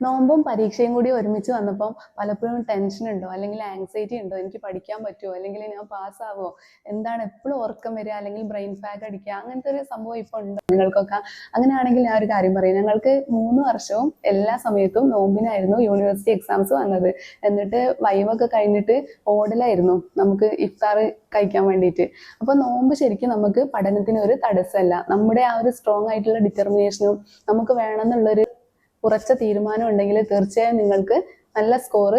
നോമ്പും പരീക്ഷയും കൂടി ഒരുമിച്ച് വന്നപ്പോൾ പലപ്പോഴും ടെൻഷൻ ഉണ്ടോ അല്ലെങ്കിൽ ആങ്സൈറ്റി ഉണ്ടോ, എനിക്ക് പഠിക്കാൻ പറ്റുമോ അല്ലെങ്കിൽ ഞാൻ പാസ്സാവോ, എന്താണ് എപ്പോഴും ഉറക്കം വരിക അല്ലെങ്കിൽ ബ്രെയിൻ ഫാഗ് അടിക്കുക, അങ്ങനത്തെ ഒരു സംഭവം ഇപ്പൊ ഉണ്ടോ നിങ്ങൾക്കൊക്കെ? അങ്ങനെയാണെങ്കിൽ ഞാൻ ഒരു കാര്യം പറയും, ഞങ്ങൾക്ക് 3 വർഷവും എല്ലാ സമയത്തും നോമ്പിനായിരുന്നു യൂണിവേഴ്സിറ്റി എക്സാംസ് വന്നത്. എന്നിട്ട് വൈവൊക്കെ കഴിഞ്ഞിട്ട് ഓടലായിരുന്നു നമുക്ക് ഇഫ്താർ കഴിക്കാൻ വേണ്ടിയിട്ട്. അപ്പൊ നോമ്പ് ശരിക്കും നമുക്ക് പഠനത്തിന് ഒരു തടസ്സമല്ല. നമ്മുടെ ആ ഒരു സ്ട്രോങ് ആയിട്ടുള്ള ഡിറ്റർമിനേഷനും നമുക്ക് വേണമെന്നുള്ളൊരു ഉറച്ച തീരുമാനം ഉണ്ടെങ്കിൽ തീർച്ചയായും നിങ്ങൾക്ക് നല്ല സ്കോർ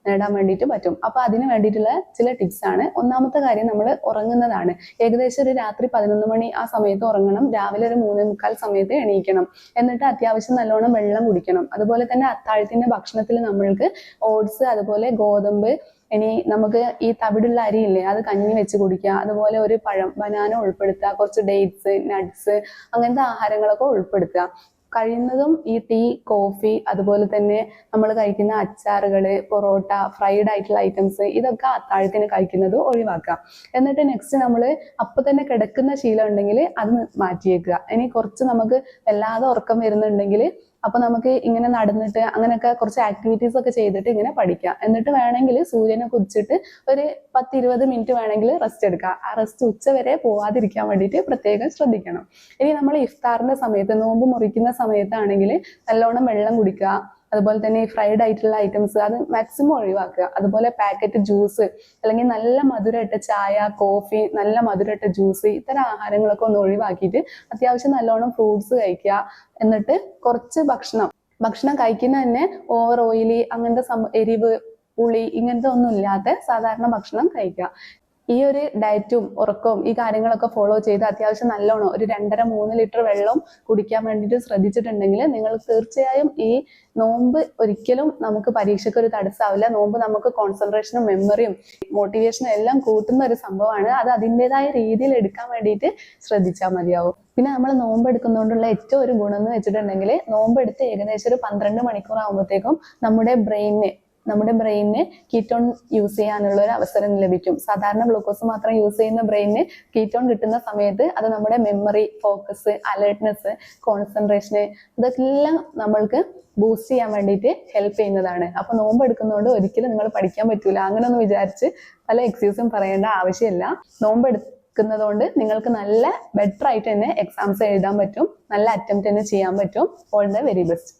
നേടാൻ വേണ്ടിയിട്ട് പറ്റും. അപ്പൊ അതിന് വേണ്ടിയിട്ടുള്ള ചില ടിപ്സ് ആണ്. ഒന്നാമത്തെ കാര്യം, നമ്മൾ ഉറങ്ങുന്നതാണ്. ഏകദേശം ഒരു രാത്രി 11 മണി ആ സമയത്ത് ഉറങ്ങണം. രാവിലെ ഒരു 3:45 സമയത്ത് എണീക്കണം. എന്നിട്ട് അത്യാവശ്യം നല്ലോണം വെള്ളം കുടിക്കണം. അതുപോലെ തന്നെ അത്താഴത്തിന്റെ ഭക്ഷണത്തിൽ നമ്മൾക്ക് ഓട്സ്, അതുപോലെ ഗോതമ്പ്, ഇനി നമുക്ക് ഈ തവിടുള്ള അരിയില്ലേ അത് കഞ്ഞി വെച്ച് കുടിക്കുക. അതുപോലെ ഒരു പഴം, ബനാന ഉൾപ്പെടുത്തുക, കുറച്ച് ഡേറ്റ്സ്, നട്ട്സ്, അങ്ങനത്തെ ആഹാരങ്ങളൊക്കെ ഉൾപ്പെടുത്തുക. കഴിയുന്നതും ഈ ടീ, കോഫി, അതുപോലെ തന്നെ നമ്മൾ കഴിക്കുന്ന അച്ചാറുകള്, പൊറോട്ട, ഫ്രൈഡ് ആയിട്ടുള്ള ഐറ്റംസ്, ഇതൊക്കെ അത്താഴത്തിന് കഴിക്കുന്നത് ഒഴിവാക്കുക. എന്നിട്ട് നെക്സ്റ്റ് നമ്മൾ അപ്പൊ തന്നെ കിടക്കുന്ന ശീലം ഉണ്ടെങ്കിൽ അത് മാറ്റിയേക്കുക. ഇനി കുറച്ച് നമുക്ക് വല്ലാതെ ഉറക്കം വരുന്നുണ്ടെങ്കിൽ അപ്പൊ നമുക്ക് ഇങ്ങനെ നടന്നിട്ട് അങ്ങനെയൊക്കെ കുറച്ച് ആക്ടിവിറ്റീസ് ഒക്കെ ചെയ്തിട്ട് ഇങ്ങനെ പഠിക്കാം. എന്നിട്ട് വേണമെങ്കിൽ സൂര്യനെ കുറിച്ചിട്ട് ഒരു 10-20 മിനിറ്റ് വേണമെങ്കിൽ റെസ്റ്റ് എടുക്കുക. ആ റെസ്റ്റ് ഉച്ചവരെ പോവാതിരിക്കാൻ വേണ്ടിയിട്ട് പ്രത്യേകം ശ്രദ്ധിക്കണം. ഇനി നമ്മൾ ഇഫ്താറിന്റെ സമയത്ത്, നോമ്പ് മുറിക്കുന്ന സമയത്താണെങ്കിൽ നല്ലോണം വെള്ളം കുടിക്കുക. അതുപോലെ തന്നെ ഈ ഫ്രൈഡ് ആയിട്ടുള്ള ഐറ്റംസ് അത് മാക്സിമം ഒഴിവാക്കുക. അതുപോലെ പാക്കറ്റ് ജ്യൂസ് അല്ലെങ്കിൽ നല്ല മധുരമിട്ട ചായ, കോഫി, നല്ല മധുരമിട്ട ജ്യൂസ്, ഇത്തരം ആഹാരങ്ങളൊക്കെ ഒന്ന് ഒഴിവാക്കിയിട്ട് അത്യാവശ്യം നല്ലോണം ഫ്രൂട്ട്സ് കഴിക്കുക. എന്നിട്ട് കുറച്ച് ഭക്ഷണം കഴിക്കുന്ന തന്നെ ഓവർ ഓയിലി, അങ്ങനത്തെ എരിവ്, പുളി, ഇങ്ങനത്തെ ഒന്നും ഇല്ലാത്ത സാധാരണ ഭക്ഷണം കഴിക്കുക. ഈ ഒരു ഡയറ്റും ഉറക്കവും ഈ കാര്യങ്ങളൊക്കെ ഫോളോ ചെയ്ത് അത്യാവശ്യം നല്ലോണം ഒരു 2.5-3 ലിറ്റർ വെള്ളം കുടിക്കാൻ വേണ്ടിയിട്ട് ശ്രദ്ധിച്ചിട്ടുണ്ടെങ്കിൽ നിങ്ങൾ തീർച്ചയായും ഈ നോമ്പ് ഒരിക്കലും നമുക്ക് പരീക്ഷയ്ക്ക് ഒരു തടസ്സമാവില്ല. നോമ്പ് നമുക്ക് കോൺസെൻട്രേഷനും മെമ്മറിയും മോട്ടിവേഷനും എല്ലാം കൂട്ടുന്ന ഒരു സംഭവമാണ്. അത് അതിൻ്റെതായ രീതിയിൽ എടുക്കാൻ വേണ്ടിയിട്ട് ശ്രദ്ധിച്ചാൽ മതിയാവും. പിന്നെ നമ്മൾ നോമ്പ് എടുക്കുന്നതുകൊണ്ടുള്ള ഏറ്റവും ഒരു ഗുണം എന്ന് വെച്ചിട്ടുണ്ടെങ്കിൽ, നോമ്പ് എടുത്ത് ഏകദേശം ഒരു 12 മണിക്കൂർ ആകുമ്പോഴത്തേക്കും നമ്മുടെ ബ്രെയിനിന് കീറ്റോൺ യൂസ് ചെയ്യാനുള്ള ഒരു അവസരം ലഭിക്കും. സാധാരണ ഗ്ലൂക്കോസ് മാത്രം യൂസ് ചെയ്യുന്ന ബ്രെയിനിന് കീറ്റോൺ കിട്ടുന്ന സമയത്ത് അത് നമ്മുടെ മെമ്മറി, ഫോക്കസ്, അലേർട്ട്നെസ്, കോൺസെൻട്രേഷന്, ഇതെല്ലാം നമ്മൾക്ക് ബൂസ്റ്റ് ചെയ്യാൻ വേണ്ടിയിട്ട് ഹെൽപ്പ് ചെയ്യുന്നതാണ്. അപ്പൊ നോമ്പ് എടുക്കുന്നതുകൊണ്ട് ഒരിക്കലും നിങ്ങൾ പഠിക്കാൻ പറ്റൂല അങ്ങനെ ഒന്ന് വിചാരിച്ച് പല എക്സ്ക്യൂസും പറയേണ്ട ആവശ്യമില്ല. നോമ്പ് എടുക്കുന്നതുകൊണ്ട് നിങ്ങൾക്ക് നല്ല ബെറ്റർ ആയിട്ട് തന്നെ എക്സാംസ് എഴുതാൻ പറ്റും. നല്ല അറ്റംപ്റ്റ് തന്നെ ചെയ്യാൻ പറ്റും. All the very best.